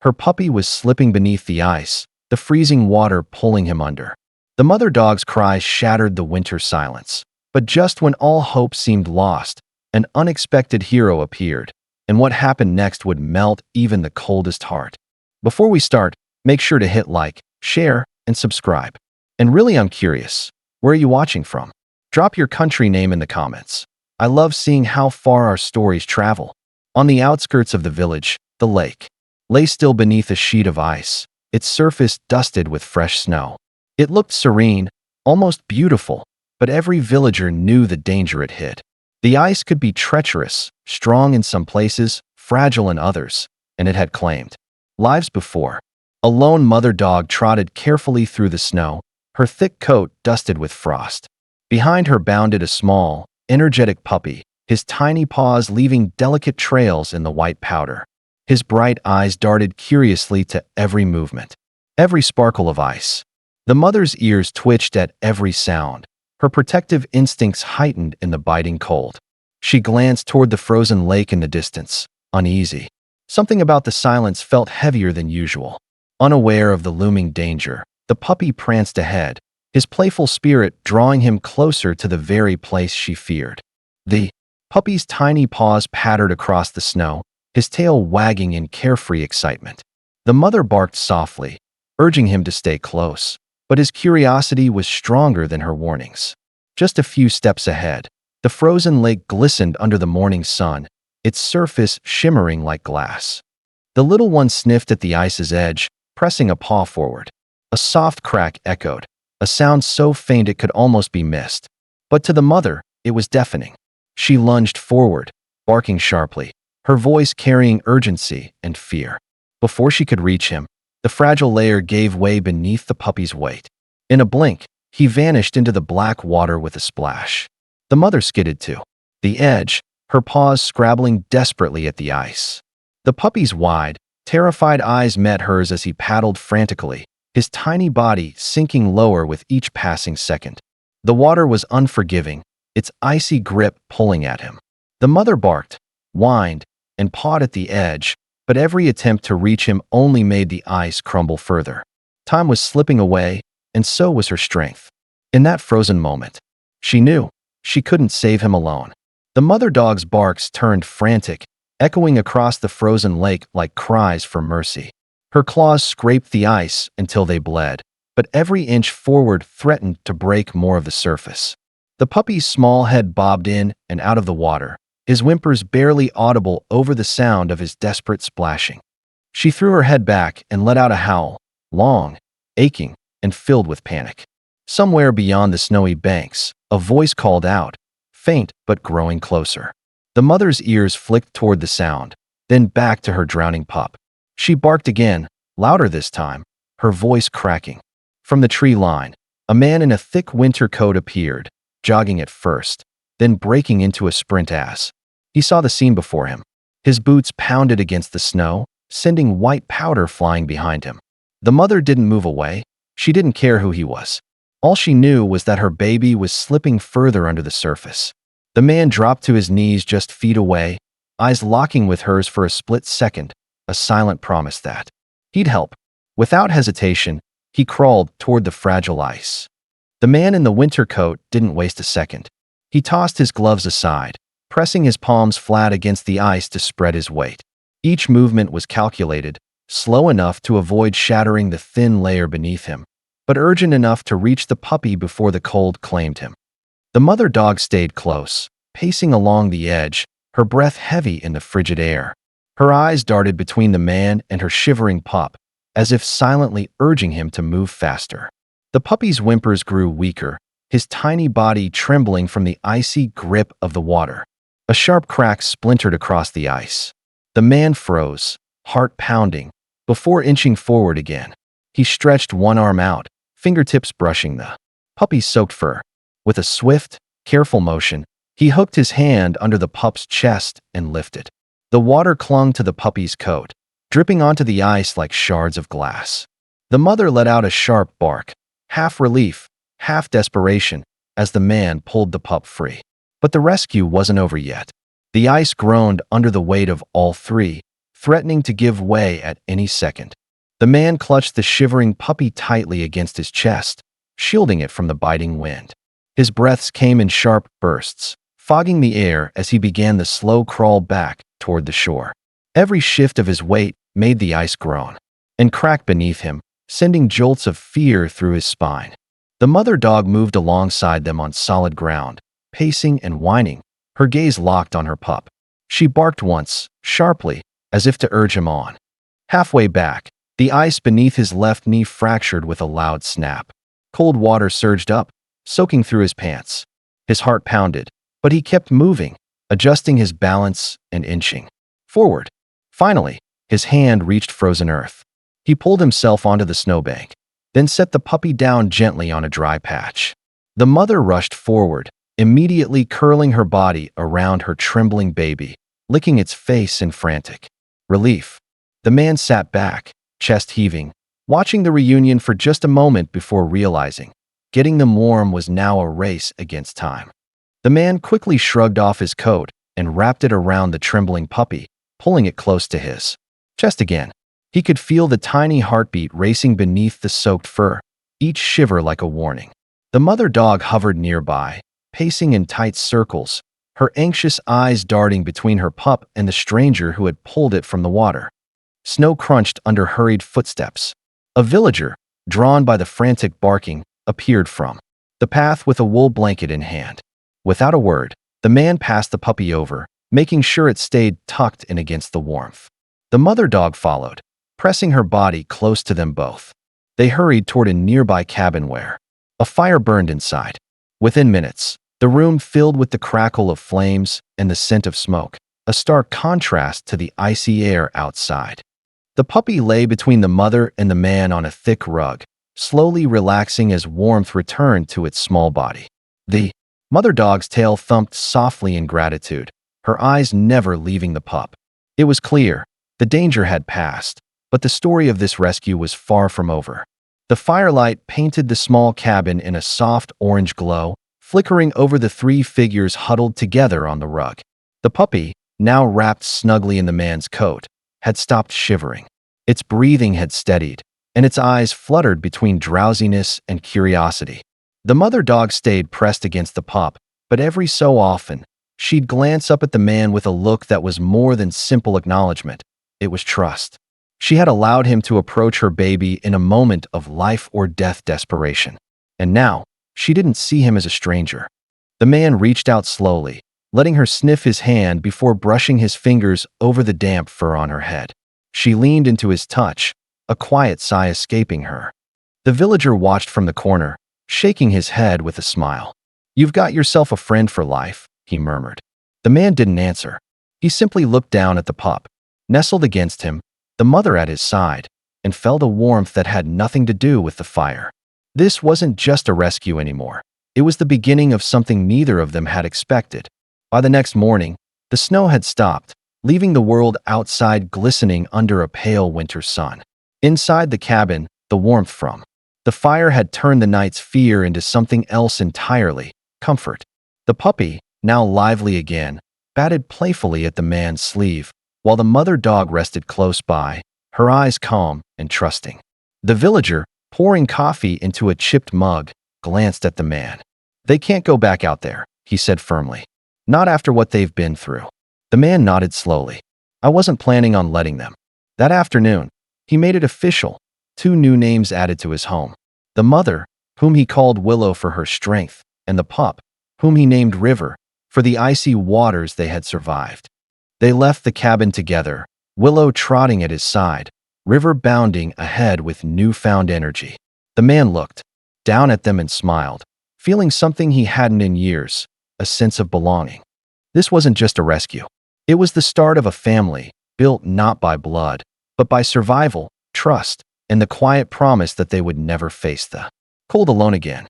Her puppy was slipping beneath the ice, the freezing water pulling him under. The mother dog's cries shattered the winter silence. But just when all hope seemed lost, an unexpected hero appeared, and what happened next would melt even the coldest heart. Before we start, make sure to hit like, share, and subscribe. And really, I'm curious, where are you watching from? Drop your country name in the comments. I love seeing how far our stories travel. On the outskirts of the village, the lake lay still beneath a sheet of ice, its surface dusted with fresh snow. It looked serene, almost beautiful, but every villager knew the danger it hid. The ice could be treacherous, strong in some places, fragile in others, and it had claimed lives before. A lone mother dog trotted carefully through the snow, her thick coat dusted with frost. Behind her bounded a small, energetic puppy, his tiny paws leaving delicate trails in the white powder. His bright eyes darted curiously to every movement, every sparkle of ice. The mother's ears twitched at every sound, her protective instincts heightened in the biting cold. She glanced toward the frozen lake in the distance, uneasy. Something about the silence felt heavier than usual. Unaware of the looming danger, the puppy pranced ahead, his playful spirit drawing him closer to the very place she feared. The puppy's tiny paws pattered across the snow, his tail wagging in carefree excitement. The mother barked softly, urging him to stay close, but his curiosity was stronger than her warnings. Just a few steps ahead, the frozen lake glistened under the morning sun, its surface shimmering like glass. The little one sniffed at the ice's edge, pressing a paw forward. A soft crack echoed, a sound so faint it could almost be missed. But to the mother, it was deafening. She lunged forward, barking sharply, her voice carrying urgency and fear. Before she could reach him, the fragile layer gave way beneath the puppy's weight. In a blink, he vanished into the black water with a splash. The mother skidded to the edge, her paws scrabbling desperately at the ice. The puppy's wide, terrified eyes met hers as he paddled frantically, his tiny body sinking lower with each passing second. The water was unforgiving, its icy grip pulling at him. The mother barked, whined, and pawed at the edge, but every attempt to reach him only made the ice crumble further. Time was slipping away, and so was her strength. In that frozen moment, she knew she couldn't save him alone. The mother dog's barks turned frantic, echoing across the frozen lake like cries for mercy. Her claws scraped the ice until they bled, but every inch forward threatened to break more of the surface. The puppy's small head bobbed in and out of the water, his whimpers barely audible over the sound of his desperate splashing. She threw her head back and let out a howl, long, aching, and filled with panic. Somewhere beyond the snowy banks, a voice called out, faint but growing closer. The mother's ears flicked toward the sound, then back to her drowning pup. She barked again, louder this time, her voice cracking. From the tree line, a man in a thick winter coat appeared, jogging at first, then breaking into a sprint as he saw the scene before him. His boots pounded against the snow, sending white powder flying behind him. The mother didn't move away. She didn't care who he was. All she knew was that her baby was slipping further under the surface. The man dropped to his knees just feet away, eyes locking with hers for a split second, a silent promise that he'd help. Without hesitation, he crawled toward the fragile ice. The man in the winter coat didn't waste a second. He tossed his gloves aside, pressing his palms flat against the ice to spread his weight. Each movement was calculated, slow enough to avoid shattering the thin layer beneath him, but urgent enough to reach the puppy before the cold claimed him. The mother dog stayed close, pacing along the edge, her breath heavy in the frigid air. Her eyes darted between the man and her shivering pup, as if silently urging him to move faster. The puppy's whimpers grew weaker, his tiny body trembling from the icy grip of the water. A sharp crack splintered across the ice. The man froze, heart pounding, before inching forward again. He stretched one arm out, fingertips brushing the puppy's soaked fur. With a swift, careful motion, he hooked his hand under the pup's chest and lifted. The water clung to the puppy's coat, dripping onto the ice like shards of glass. The mother let out a sharp bark, half relief, half desperation, as the man pulled the pup free. But the rescue wasn't over yet. The ice groaned under the weight of all three, threatening to give way at any second. The man clutched the shivering puppy tightly against his chest, shielding it from the biting wind. His breaths came in sharp bursts, fogging the air as he began the slow crawl back toward the shore. Every shift of his weight made the ice groan and crack beneath him, sending jolts of fear through his spine. The mother dog moved alongside them on solid ground, pacing and whining, her gaze locked on her pup. She barked once, sharply, as if to urge him on. Halfway back, the ice beneath his left knee fractured with a loud snap. Cold water surged up, soaking through his pants. His heart pounded, but he kept moving, adjusting his balance and inching forward. Finally, his hand reached frozen earth. He pulled himself onto the snowbank, then set the puppy down gently on a dry patch. The mother rushed forward, immediately curling her body around her trembling baby, licking its face in frantic relief. The man sat back, chest heaving, watching the reunion for just a moment before realizing getting them warm was now a race against time. The man quickly shrugged off his coat and wrapped it around the trembling puppy, pulling it close to his chest again. He could feel the tiny heartbeat racing beneath the soaked fur, each shiver like a warning. The mother dog hovered nearby, pacing in tight circles, her anxious eyes darting between her pup and the stranger who had pulled it from the water. Snow crunched under hurried footsteps. A villager, drawn by the frantic barking, appeared from the path with a wool blanket in hand. Without a word, the man passed the puppy over, making sure it stayed tucked in against the warmth. The mother dog followed, pressing her body close to them both. They hurried toward a nearby cabin where a fire burned inside. Within minutes, the room filled with the crackle of flames and the scent of smoke, a stark contrast to the icy air outside. The puppy lay between the mother and the man on a thick rug, slowly relaxing as warmth returned to its small body. The mother dog's tail thumped softly in gratitude, her eyes never leaving the pup. It was clear, the danger had passed, but the story of this rescue was far from over. The firelight painted the small cabin in a soft orange glow, flickering over the three figures huddled together on the rug. The puppy, now wrapped snugly in the man's coat, had stopped shivering. Its breathing had steadied, and its eyes fluttered between drowsiness and curiosity. The mother dog stayed pressed against the pup, but every so often, she'd glance up at the man with a look that was more than simple acknowledgement. It was trust. She had allowed him to approach her baby in a moment of life or death desperation. And now, she didn't see him as a stranger. The man reached out slowly, letting her sniff his hand before brushing his fingers over the damp fur on her head. She leaned into his touch, a quiet sigh escaping her. The villager watched from the corner, shaking his head with a smile. "You've got yourself a friend for life," he murmured. The man didn't answer. He simply looked down at the pup, nestled against him, the mother at his side, and felt a warmth that had nothing to do with the fire. This wasn't just a rescue anymore. It was the beginning of something neither of them had expected. By the next morning, the snow had stopped, leaving the world outside glistening under a pale winter sun. Inside the cabin, the warmth from the fire had turned the night's fear into something else entirely, comfort. The puppy, now lively again, batted playfully at the man's sleeve, while the mother dog rested close by, her eyes calm and trusting. The villager, pouring coffee into a chipped mug, glanced at the man. "They can't go back out there," he said firmly. "Not after what they've been through." The man nodded slowly. "I wasn't planning on letting them." That afternoon, he made it official, 2 new names added to his home. The mother, whom he called Willow for her strength, and the pup, whom he named River, for the icy waters they had survived. They left the cabin together, Willow trotting at his side, River bounding ahead with newfound energy. The man looked down at them and smiled, feeling something he hadn't in years, a sense of belonging. This wasn't just a rescue. It was the start of a family, built not by blood, but by survival, trust, and the quiet promise that they would never face the cold alone again.